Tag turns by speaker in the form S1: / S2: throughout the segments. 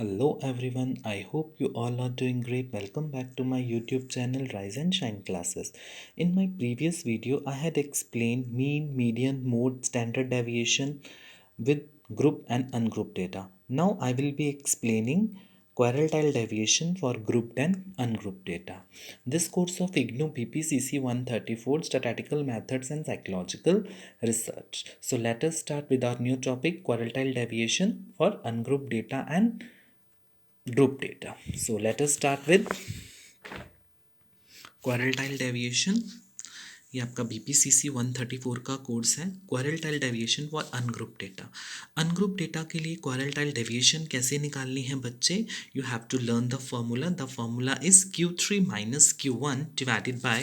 S1: Hello everyone, I hope you all are doing great. Welcome back to my YouTube channel Rise and Shine Classes. In my previous video, I had explained mean, median, mode, standard deviation with group and ungrouped data. Now I will be explaining quartile deviation for grouped and ungrouped data. This course of IGNOU BPCC 134 Statistical Methods and Psychological Research. So let us start with our new topic quartile deviation for ungrouped data and group data. So let us start with quartile deviation. ये आपका BPCC 134 का course है. Quartile deviation for ungroup data. Ungroup data के लिए quartile deviation कैसे निकालनी है बच्चे? You have to learn the formula. The formula is Q3 minus Q1 divided by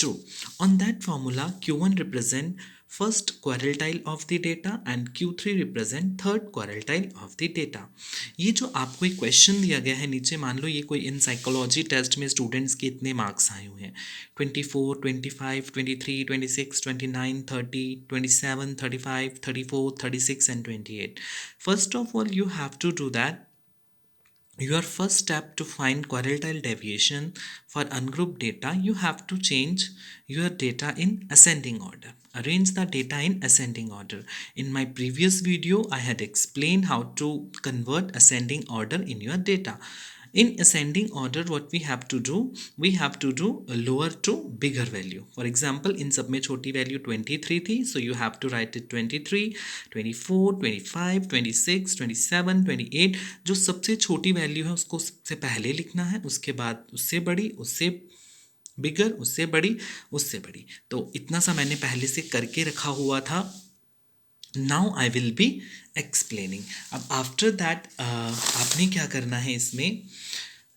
S1: 2. On that formula, Q1 represent first quartile of the data and Q3 represent third quartile of the data. ये जो आपको एक question दिया गया है नीचे, मान लो ये कोई इन साइकोलॉजी टेस्ट में स्टूडेंट्स के इतने मार्क्स आए हुए हैं 24, 25, 23, 26, 29, 30, 27, 35, 34, 36 and 28. First of all, you have to do that. Your first step to find quartile deviation for ungrouped data, you have to change your data in ascending order. Arrange the data in ascending order. In my previous video, I had explained how to convert ascending order in your data. In ascending order, what we have to do a lower to bigger value. For example, in सब में छोटी value 23 थी, so you have to write it 23, 24, 25, 26, 27, 28. जो सबसे छोटी value है उसको सबसे पहले लिखना है, उसके बाद उससे बड़ी, उससे बिगर, उससे बड़ी, उससे बड़ी. तो इतना सा मैंने पहले से करके रखा हुआ था. Now I will be explaining. अब आफ्टर दैट आपने क्या करना है इसमें,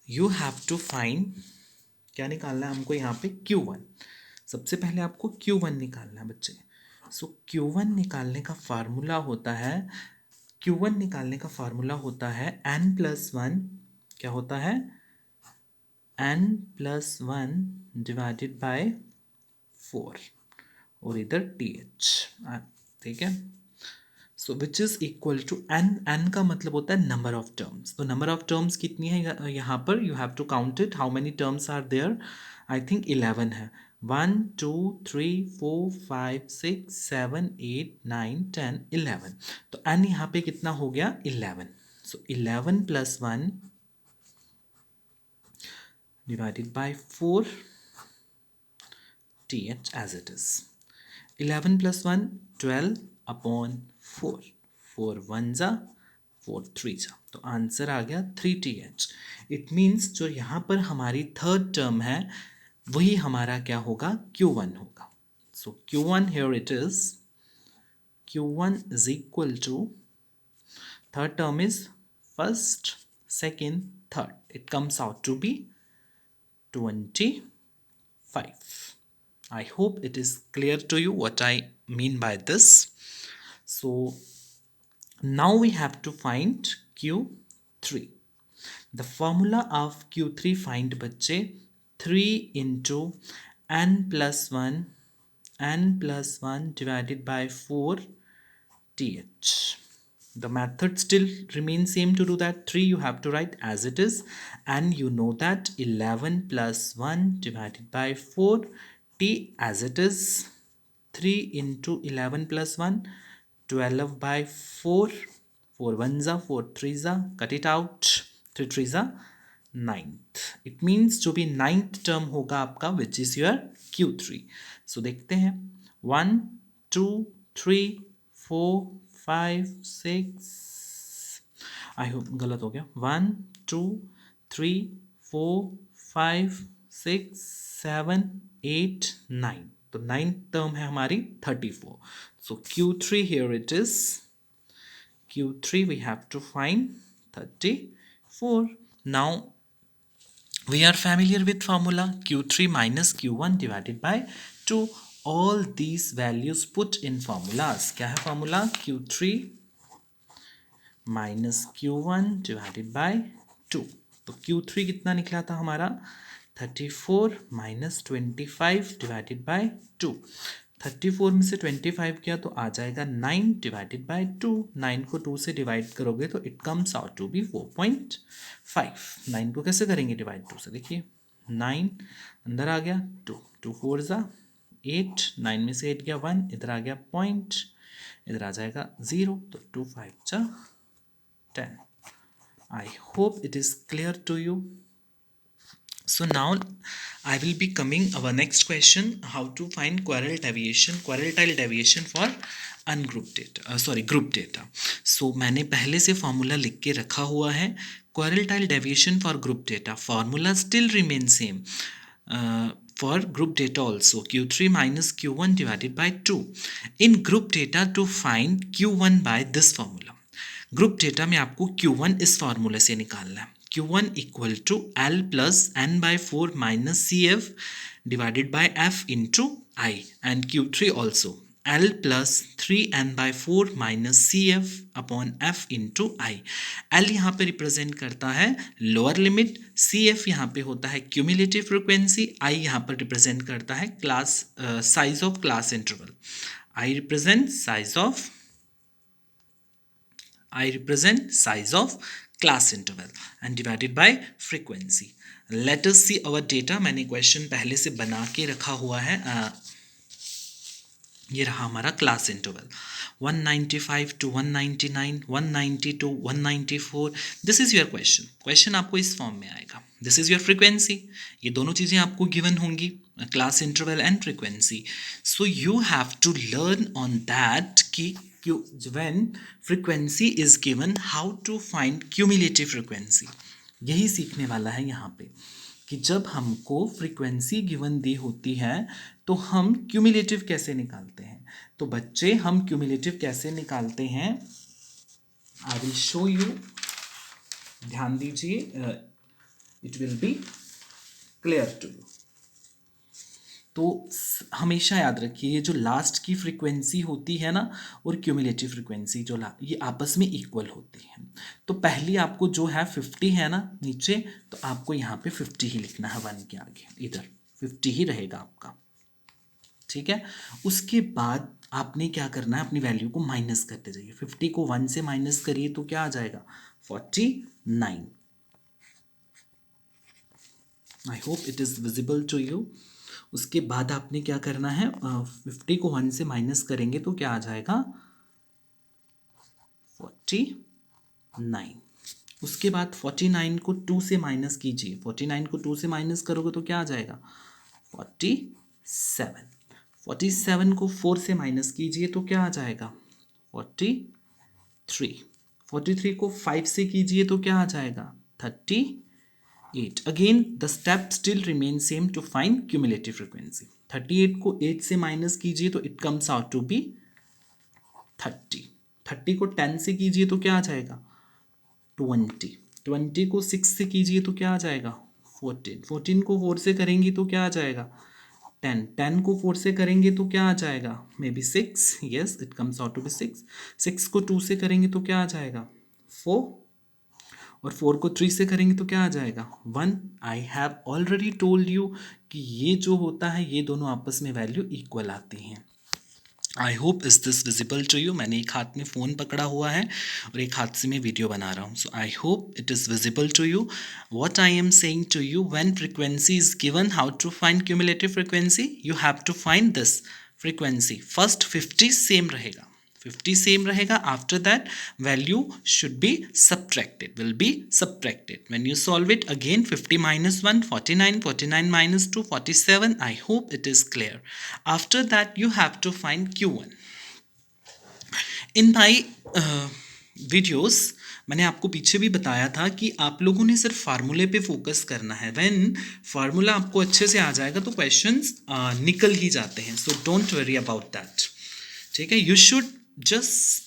S1: यू हैव टू फाइंड, क्या निकालना है हमको यहाँ पे Q1. सबसे पहले आपको Q1 निकालना है बच्चे. सो Q1 निकालने का फार्मूला होता है, Q1 निकालने का फार्मूला होता है n+1. क्या होता है? n+1 डिवाइडेड बाय 4 और इधर TH. ठीक है. So which is equal to n. n का मतलब होता है नंबर ऑफ टर्म्स. तो नंबर ऑफ टर्म्स कितनी है यहाँ पर? You have to count it. How many terms are there? I think 11 है. 1 2 3 4 5 6 7 8 9 10 11. तो n यहाँ पे कितना हो गया? 11. सो 11 + 1 divided by 4 th as it is. 11 + 1 12 upon 4. 4 1 जा, 4 3 जा. तो आंसर आ गया 3th. इट मीन्स जो यहाँ पर हमारी थर्ड टर्म है वही हमारा क्या होगा? Q1 होगा. सो Q1 here it is. Q1 is equal to, third term is first, second, third. It comes out to be 25. I hope it is clear to you what I mean by this. So now we have to find Q3. The formula of Q3 find बच्चे 3 into n+1 divided by 4 th. The method still remains same. To do that, 3 you have to write as it is, and you know that 11 + 1 divided by 4 t as it is. 3 into 11 + 1 12 by 4. 4 1 जा, 4 3 जा, cut it out. 3 3 जा 9th. It means जो भी 9th term होगा आपका which is your Q3. So देखते हैं 1 2 3 4 5 6. I hope गलत हो गया. 1 2 3 4 5 6 7 8 9. तो 9th term है हमारी 34. So Q3 here it is. Q3 we have to find 34. Now we are familiar with formula Q3 minus Q1 divided by 2. All these values put in formulas. क्या है formula? Q3 minus Q1 divided by 2. तो Q3 कितना निकला था हमारा? 34 minus 25 divided by 2. 34 में से 25 किया तो आ जाएगा 9 डिवाइडेड बाय 2। 9 को 2 से डिवाइड करोगे तो it comes out to be 4.5। 9 को कैसे करेंगे डिवाइड 2 से, देखिए 9 अंदर आ गया 2, 2 4 ज़ा 8, 9 में से 8 गया 1, इधर आ गया पॉइंट, इधर आ जाएगा 0, तो 2 5 ज़ा 10। I hope it is clear to you. So now I will be coming our next question, how to find quartile deviation for ungrouped data, group data. So मैंने पहले से formula लिख के रखा हुआ है। Quartile deviation for group data formula still remains same. For group data also, Q3 minus Q1 divided by 2. In group data, to find Q1 by this formula. Group data में आपको Q1 इस फार्मूले से निकालना है। Q1 equal to L plus N by 4 minus CF divided by F into I, and Q3 also L plus 3N by 4 minus CF upon F into I। L यहाँ पे represent करता है लोअर लिमिट, CF यहाँ पे होता है cumulative frequency, I यहाँ पर रिप्रेजेंट करता है class size of class interval. I represent size of class interval and divided by frequency. Let us see our data. मैंने क्वेश्चन पहले से बना के रखा हुआ है। ये रहा हमारा class interval 195 to 199, 190 to 194. This is your question आपको इस फॉर्म में आएगा। दिस इज योर फ्रीक्वेंसी, ये दोनों चीज़ें आपको गिवन होंगी, class interval and frequency. So you have to learn on that कि when frequency is given, how to find cumulative frequency। यही सीखने वाला है यहाँ पे कि जब हमको फ्रीक्वेंसी गिवन दी होती है तो हम क्यूमुलेटिव कैसे निकालते हैं। तो बच्चे हम क्यूमुलेटिव कैसे निकालते हैं, आई विल शो यू, ध्यान दीजिए, it will be clear to you. तो हमेशा याद रखिए ये जो लास्ट की फ्रीक्वेंसी होती है ना और क्यूमुलेटिव फ्रीक्वेंसी जो ये आपस में इक्वल होती है। तो पहली आपको जो है 50 है ना नीचे, तो आपको यहाँ पे 50 ही लिखना है, 1 के आगे इधर 50 ही रहेगा आपका, ठीक है। उसके बाद आपने क्या करना है, अपनी वैल्यू को माइनस करते जाइए। 50 को 1 से माइनस करिए तो क्या आ जाएगा 49। I hope it is visible to you. उसके बाद आपने क्या करना है, 50 को 1 से माइनस करेंगे तो क्या आ जाएगा 49। उसके बाद 49 को 2 से माइनस कीजिए, 49 को 2 से माइनस करोगे तो क्या आ जाएगा 47। 47 को 4 से माइनस कीजिए तो क्या आ जाएगा 43। 43 को 5 से कीजिए तो क्या आ जाएगा 38। Again the step still remains same to find cumulative frequency। 38 को 8 से माइनस कीजिए तो it comes out to be 30। 30 को 10 से कीजिए तो क्या आ जाएगा 20। 20 को 6 से कीजिए तो क्या आ जाएगा 14। 14 को 4 से करेंगे तो क्या आ जाएगा 10। 10 को 4 से करेंगे तो क्या आ जाएगा may be 6, yes it comes out to be 6। 6 को 2 से करेंगे तो क्या आ जाएगा 4, और 4 को 3 से करेंगे तो क्या आ जाएगा 1। I have already told you कि ये जो होता है ये दोनों आपस में वैल्यू इक्वल आती हैं। I hope is this visible to you. मैंने एक हाथ में फ़ोन पकड़ा हुआ है और एक हाथ से मैं वीडियो बना रहा हूँ। So I hope it is visible to you what I am saying to you. When frequency is given, how to find cumulative frequency, you have to find this frequency. First 50 same रहेगा, 50 same रहेगा, after that value should be subtracted, will be subtracted। when you solve it again 50 minus 1 49, 49 minus 2 47। I hope it is clear। after that you have to find Q1। in my videos मैंने आपको पीछे भी बताया था कि आप लोगों ने सिर्फ फार्मूले पे फोकस करना है। व्हेन फार्मूला आपको अच्छे से आ जाएगा तो क्वेश्चंस निकल ही जाते हैं। So don't worry about that, ठीक है। You should just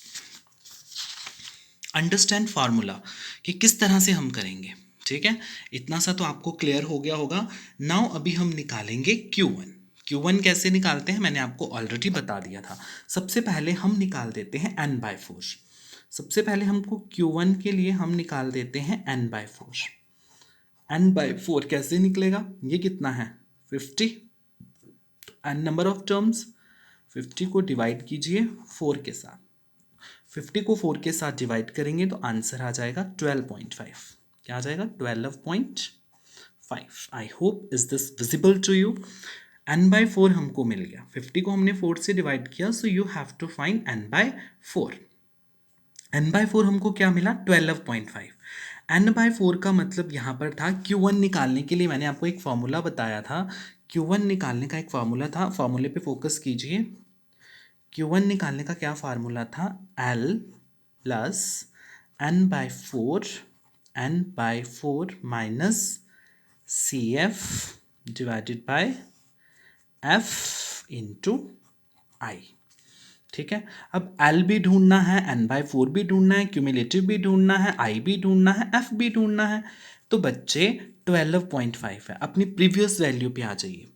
S1: understand formula कि किस तरह से हम करेंगे, ठीक है। इतना सा तो आपको क्लियर हो गया होगा। नाउ अभी हम निकालेंगे Q1। Q1 कैसे निकालते हैं मैंने आपको ऑलरेडी बता दिया था। सबसे पहले हम निकाल देते हैं n/4। सबसे पहले हमको Q1 के लिए हम निकाल देते हैं n/4। n/4 कैसे निकलेगा, ये कितना है 50, n नंबर ऑफ टर्म्स 50 को डिवाइड कीजिए 4 के साथ, 50 को 4 के साथ डिवाइड करेंगे तो आंसर आ जाएगा 12.5। क्या आ जाएगा? 12.5। I hope is this visible to you. n/4 हमको मिल गया, 50 को हमने 4 से डिवाइड किया, so you have to find n/4। n/4 हमको क्या मिला? 12.5। n/4 का मतलब यहाँ पर था Q1 निकालने के लिए मैंने आपको एक फॉर्मूला बताया था। Q1 निकालने का एक फॉर्मूला था, फॉर्मूले पे फोकस कीजिए। Q1 निकालने का क्या फार्मूला था? L plus n/4 minus CF divided by F into I। ठीक है, अब L भी ढूंढना है, n/4 भी ढूंढना है, क्यूमुलेटिव भी ढूंढना है, I भी ढूंढना है, F भी ढूंढना है। तो बच्चे 12.5 है, अपनी प्रीवियस वैल्यू पे आ जाइए।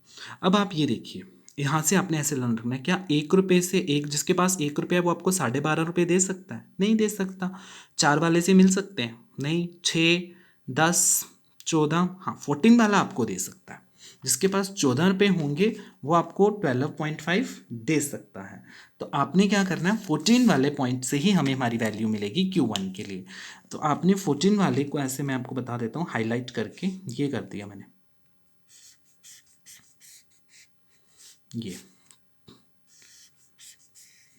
S1: अब आप ये देखिए, यहाँ से आपने ऐसे लर्न रखना है, क्या 1 रुपये से एक, जिसके पास 1 रुपया है वो आपको 12.5 रुपये दे सकता है? नहीं दे सकता। 4 वाले से मिल सकते हैं? नहीं। 6, 10, 14, हाँ 14 वाला आपको दे सकता है। जिसके पास 14 रुपये होंगे वो आपको 12.5 दे सकता है। तो आपने क्या करना है, 14 वाले पॉइंट से ही हमें हमारी वैल्यू मिलेगी Q1 के लिए। तो आपने 14 वाले को ऐसे, मैं आपको बता देता हूँ हाईलाइट करके, ये कर दिया मैंने, ये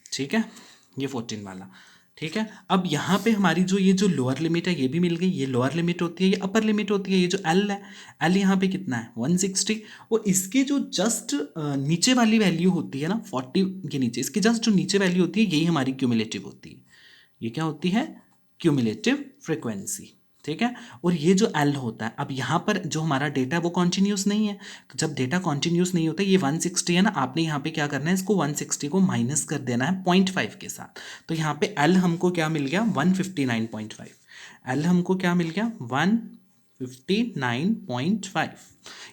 S1: ठीक है, ये 14 वाला। ठीक है, अब यहाँ पे हमारी जो ये जो लोअर लिमिट है ये भी मिल गई। ये लोअर लिमिट होती है, ये अपर लिमिट होती है। ये जो L है, L यहाँ पे कितना है? 160। और इसके जो जस्ट नीचे वाली वैल्यू होती है ना, 40 के नीचे, इसके जस्ट जो नीचे वैल्यू होती है यही हमारी क्यूमुलेटिव होती है। ये क्या होती है? Cumulative frequency. ठीक है, और ये जो L होता है, अब यहाँ पर जो हमारा डेटा है वो कॉन्टिन्यूस नहीं है। तो जब डेटा कॉन्टिन्यूस नहीं होता, ये 160 है ना, आपने यहाँ पे क्या करना है, इसको 160 को माइनस कर देना है 0.5 के साथ। तो यहाँ पे L हमको क्या मिल गया? 159.5। L हमको क्या मिल गया? 159.5।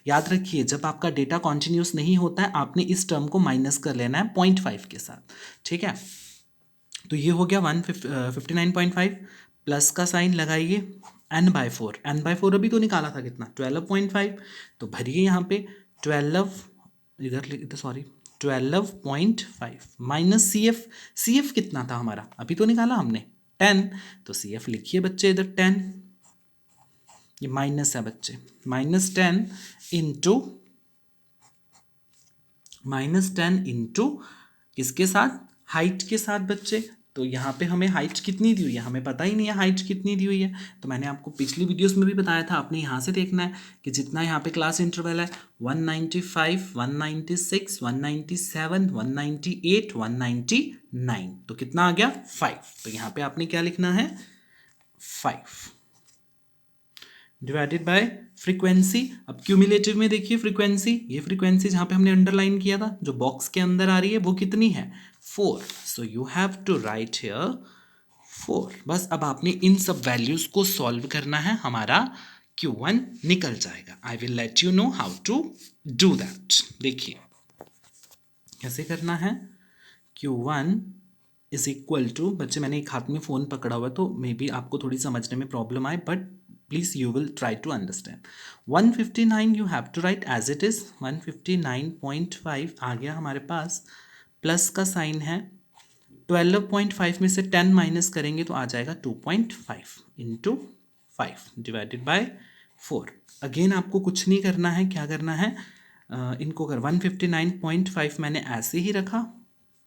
S1: याद रखिए, जब आपका डेटा कॉन्टिन्यूस नहीं होता है, आपने इस टर्म को माइनस कर लेना है 0.5 के साथ। ठीक है, तो ये हो गया 159.5, प्लस का साइन लगाइए, n/4। n/4 अभी तो निकाला था कितना? 12.5। तो भरिए यहाँ पे 12, इधर सॉरी 12.5 माइनस CF कितना था हमारा? अभी तो निकाला हमने 10। तो CF लिखिए बच्चे इधर 10, ये माइनस है बच्चे, -10 इंटू -10 इंटू किसके साथ? हाइट के साथ बच्चे। तो यहाँ पे हमें हाइट कितनी दी हुई है? हमें पता ही नहीं है हाइट कितनी दी हुई है। तो मैंने आपको पिछली वीडियोस में भी बताया था, आपने यहाँ से देखना है कि जितना यहाँ पे क्लास इंटरवल है 195, 196, 197, 198, 199, तो कितना आ गया? 5। तो यहाँ पे आपने क्या लिखना है? 5 डिवाइडेड बाय फ्रीक्वेंसी। अब क्यूमुलेटिव में देखिए फ्रीक्वेंसी, ये फ्रीक्वेंसी जहाँ पे हमने अंडरलाइन किया था, जो बॉक्स के अंदर आ रही है, वो कितनी है? 4। So you have to write here 4। बस अब आपने इन सब वैल्यूज को सॉल्व करना है, हमारा Q1 निकल जाएगा। I will let you know how to do that. देखिए कैसे करना है। Q1 इज इक्वल टू, बच्चे मैंने एक हाथ में फ़ोन पकड़ा हुआ है तो मे बी आपको थोड़ी समझने में प्रॉब्लम आए, but please you will try to understand. 159 you have to write as it is, 159.5 आ गया हमारे पास, प्लस का साइन है, 12.5 में से 10 माइनस करेंगे तो आ जाएगा 2.5 इंटू 5 डिवाइडेड बाय 4। अगेन आपको कुछ नहीं करना है, क्या करना है, इनको कर 159.5 मैंने ऐसे ही रखा,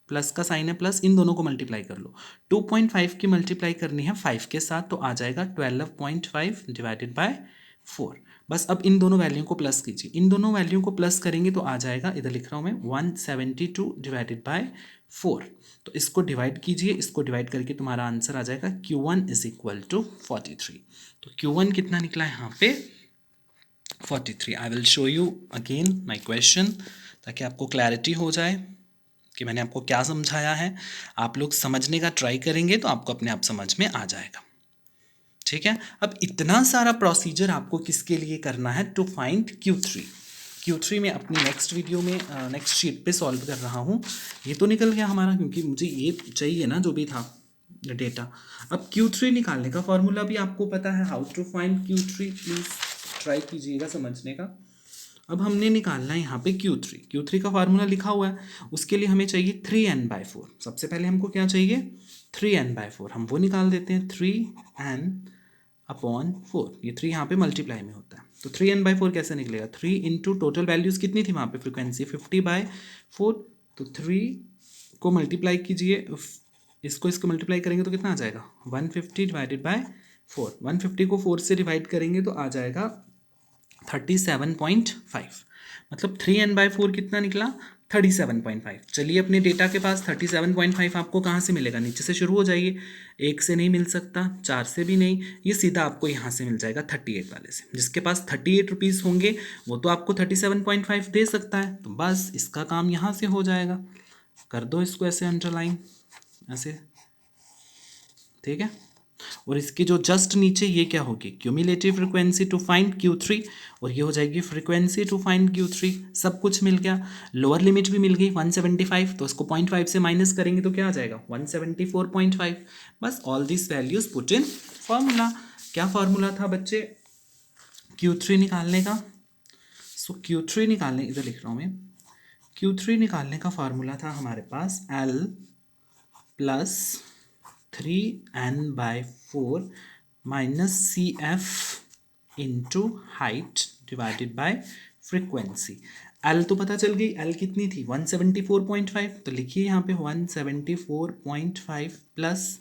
S1: प्लस का साइन है प्लस, इन दोनों को मल्टीप्लाई कर लो, 2.5 की मल्टीप्लाई करनी है 5 के साथ, तो आ जाएगा 12.5 डिवाइडेड बाय 4। बस अब इन दोनों वैल्यू को प्लस कीजिए, इन दोनों वैल्यू को प्लस करेंगे तो आ जाएगा, इधर लिख रहा हूँ मैं, 172 डिवाइडेड बाय 4। तो इसको डिवाइड कीजिए, इसको डिवाइड करके तुम्हारा आंसर आ जाएगा Q1 इज इक्वल टू 43। तो Q1 कितना निकला है यहाँ पे? 43। I will show you again my question, ताकि आपको क्लैरिटी हो जाए कि मैंने आपको क्या समझाया है। आप लोग समझने का ट्राई करेंगे तो आपको अपने आप समझ में आ जाएगा। ठीक है, अब इतना सारा प्रोसीजर आपको किसके लिए करना है? टू फाइंड Q3 में अपनी नेक्स्ट वीडियो में नेक्स्ट शीट पे सॉल्व कर रहा हूँ। ये तो निकल गया हमारा, क्योंकि मुझे ये चाहिए ना जो भी था डेटा। अब Q3 निकालने का फॉर्मूला भी आपको पता है, how to find Q3, please try कीजिएगा समझने का। अब हमने निकालना है यहाँ पे Q3। Q3 का फार्मूला लिखा हुआ है, उसके लिए हमें चाहिए 3n/4। सबसे पहले हमको क्या चाहिए, 3n/4। हम वो निकाल देते हैं, 3n/4। ये 3 यहाँ पे मल्टीप्लाई में होता है, तो 3n/4 कैसे निकलेगा, 3 इंटू टोटल वैल्यूज़ कितनी थी वहाँ पे, फ्रिक्वेंसी 50/4, तो 3 को मल्टीप्लाई कीजिए, इसको मल्टीप्लाई करेंगे तो कितना आ जाएगा, 150 डिवाइडेड बाय 4। 150 को 4 से डिवाइड करेंगे तो आ जाएगा 37.5। मतलब 3n/4 कितना निकला, 37.5। चलिए अपने डेटा के पास 37.5 आपको कहाँ से मिलेगा, नीचे से शुरू हो जाइए, 1 से नहीं मिल सकता, 4 से भी नहीं, ये सीधा आपको यहाँ से मिल जाएगा 38 वाले से। जिसके पास 38 रुपीज़ होंगे वो तो आपको 37.5 दे सकता है, तो बस इसका काम यहाँ से हो जाएगा। कर दो इसको ऐसे अंडरलाइन, ऐसे, ठीक है। और इसके जो जस्ट नीचे ये क्या होगी, cumulative frequency to find Q3, और ये हो जाएगी फ्रीक्वेंसी टू फाइंड Q3। सब कुछ मिल गया, लोअर लिमिट भी मिल गई 175, तो इसको 0.5 से माइनस करेंगे तो क्या आ जाएगा, 174.5। बस all this values put in formula. क्या फॉर्मूला था बच्चे Q3 निकालने का, सो Q3 निकालने, इधर लिख रहा हूँ मैं, Q3 निकालने का फार्मूला था हमारे पास L plus 3n/4 minus CF into height divided by frequency. L तो पता चल गई, L कितनी थी 174.5, तो लिखिए यहाँ पे 174.5 प्लस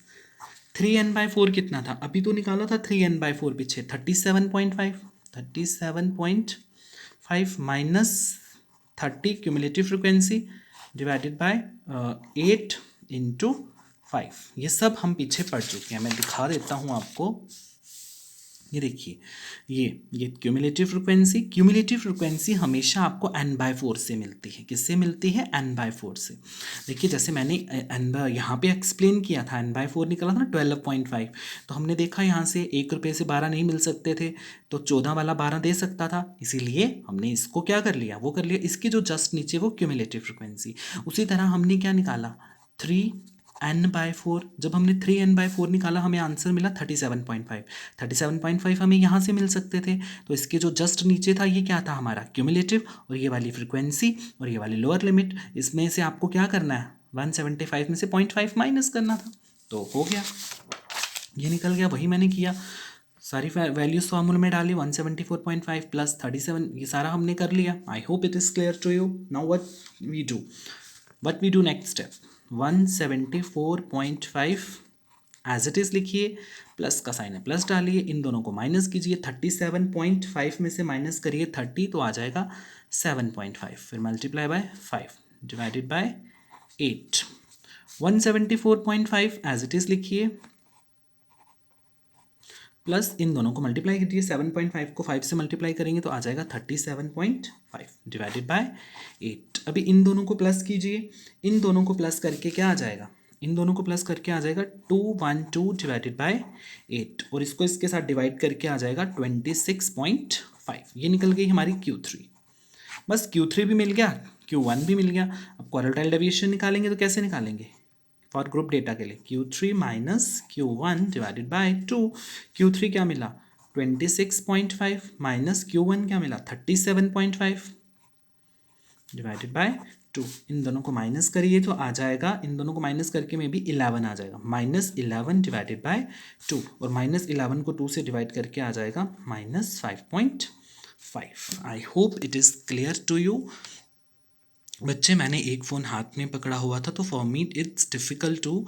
S1: 3n/4 कितना था, अभी तो निकाला था 3n/4 पीछे, 37.5, 37.5 minus 30 cumulative frequency divided by 8 into 5। ये सब हम पीछे पढ़ चुके हैं, मैं दिखा देता हूँ आपको। ये देखिए, ये क्यूमुलेटिव फ्रिक्वेंसी हमेशा आपको n/4 से मिलती है। किससे मिलती है, n/4 से। देखिए जैसे मैंने यहाँ पे एक्सप्लेन किया था, n/4 निकला था ना 12.5, तो हमने देखा यहाँ से 1 रुपये से 12 नहीं मिल सकते थे, तो 14 वाला 12 दे सकता था, इसीलिए हमने इसको क्या कर लिया, वो कर लिया। इसके जो जस्ट नीचे वो क्यूमुलेटिव फ्रिक्वेंसी। उसी तरह हमने क्या निकाला, 3n/4। जब हमने 3n/4 निकाला हमें आंसर मिला 37.5। 37.5 हमें यहाँ से मिल सकते थे, तो इसके जो जस्ट नीचे था ये क्या था हमारा क्यूमुलेटिव, और ये वाली फ्रिक्वेंसी और ये वाली लोअर लिमिट। इसमें से आपको क्या करना है, 175 में से 0.5 माइनस करना था, तो हो गया, ये निकल गया, वही मैंने किया। सारी वैल्यूज फॉर्मूले में डाली, 174.5 प्लस 37, ये सारा हमने कर लिया। I hope it is clear to you. Now what we do next step, 174.5 as it is लिखिए, प्लस का साइन है प्लस डालिए, इन दोनों को माइनस कीजिए, 37.5 में से माइनस करिए 30, तो आ जाएगा 7.5, फिर multiply by 5 divided by 8। 174.5 as it is लिखिए, प्लस इन दोनों को मल्टीप्लाई कीजिए, 7.5 को 5 से मल्टीप्लाई करेंगे तो आ जाएगा 37.5 डिवाइडेड बाय 8। अभी इन दोनों को प्लस कीजिए, इन दोनों को प्लस करके क्या आ जाएगा, इन दोनों को प्लस करके आ जाएगा 212 डिवाइडेड बाय 8, और इसको इसके साथ डिवाइड करके आ जाएगा 26.5। ये निकल गई हमारी Q3। बस Q3 भी मिल गया, Q1 भी मिल गया। अब क्वार्टाइल डेविएशन निकालेंगे तो कैसे निकालेंगे, फॉर ग्रुप डेटा के लिए Q3 minus Q1 divided by 2। Q3 क्या मिला 26.5 माइनस Q1 क्या मिला 37.5 डिवाइडेड बाय 2। इन दोनों को माइनस करिए तो आ जाएगा, इन दोनों को माइनस करके में भी 11 आ जाएगा, -11 डिवाइडेड बाय 2, और -11 को 2 से डिवाइड करके आ जाएगा -5.5। I hope it is clear to you. बच्चे मैंने एक फ़ोन हाथ में पकड़ा हुआ था, तो for me it's difficult to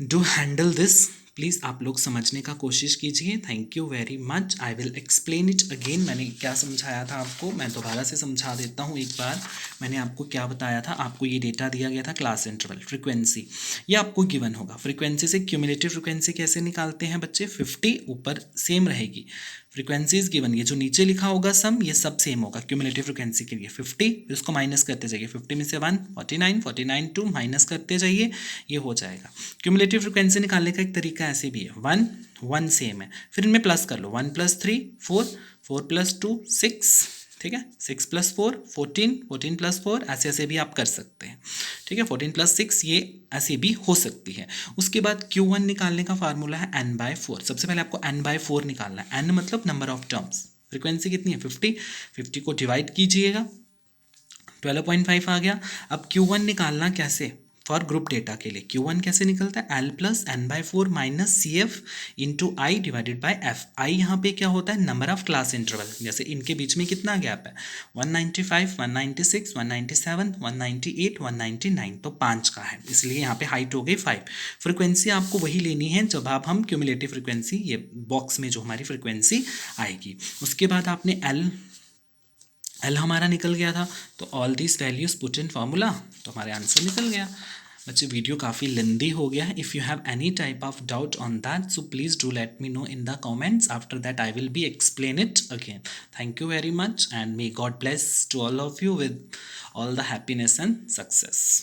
S1: do handle this. Please आप लोग समझने का कोशिश कीजिए। Thank you very much. I will explain it again. मैंने क्या समझाया था आपको, मैं दोबारा से समझा देता हूँ एक बार। मैंने आपको क्या बताया था, आपको ये डेटा दिया गया था, क्लास इंटरवल फ्रीक्वेंसी, ये आपको गिवन होगा। फ्रीक्वेंसी से क्यूमुलेटिव फ्रीक्वेंसी कैसे निकालते हैं बच्चे, 50 ऊपर सेम रहेगी, फ्रीक्वेंसीज गिवन, ये जो नीचे लिखा होगा सम, ये सब सेम होगा क्यूमुलेटिव फ्रीक्वेंसी के लिए 50, फिर उसको माइनस करते जाइए, 50 में से 1 49, 49 2 माइनस करते जाइए, ये हो जाएगा। क्यूमुलेटिव फ्रीक्वेंसी निकालने का एक तरीका ऐसे भी है, 1 1 सेम है, फिर इनमें प्लस कर लो, 1 + 3 4 4 + 2 6, ठीक है, 6 + 4 14 14 + 4, ऐसे ऐसे भी आप कर सकते हैं, ठीक है, 14 + 6 ये ऐसे भी हो सकती है। उसके बाद Q1 निकालने का फार्मूला है n/4। सबसे पहले आपको n/4 निकालना है, n मतलब नंबर ऑफ टर्म्स, फ्रीक्वेंसी कितनी है 50, 50 को डिवाइड कीजिएगा 12.5 आ गया। अब Q1 निकालना कैसे, फॉर ग्रुप डेटा के लिए Q1 कैसे निकलता है, L+N/4 minus CF into I divided by F. I यहाँ पे क्या होता है, नंबर ऑफ क्लास इंटरवल, जैसे इनके बीच में कितना गैप है 195, 196, 197, 198, 199, तो 5 का है, इसलिए यहाँ पे हाइट हो गई 5। फ्रिक्वेंसी आपको वही लेनी है जब आप हम क्यूमुलेटिव फ्रिक्वेंसी, ये बॉक्स में जो हमारी फ्रिक्वेंसी आएगी। उसके बाद आपने एल हमारा निकल गया था, तो all this values put in formula, तो हमारे आंसर निकल गया। बच्चे वीडियो काफ़ी लेंदी हो गया है। If you have any type of doubt on that so please do let me know in the comments, after that I will be explain it again. Thank you very much and may God bless to all of you with all the happiness and success.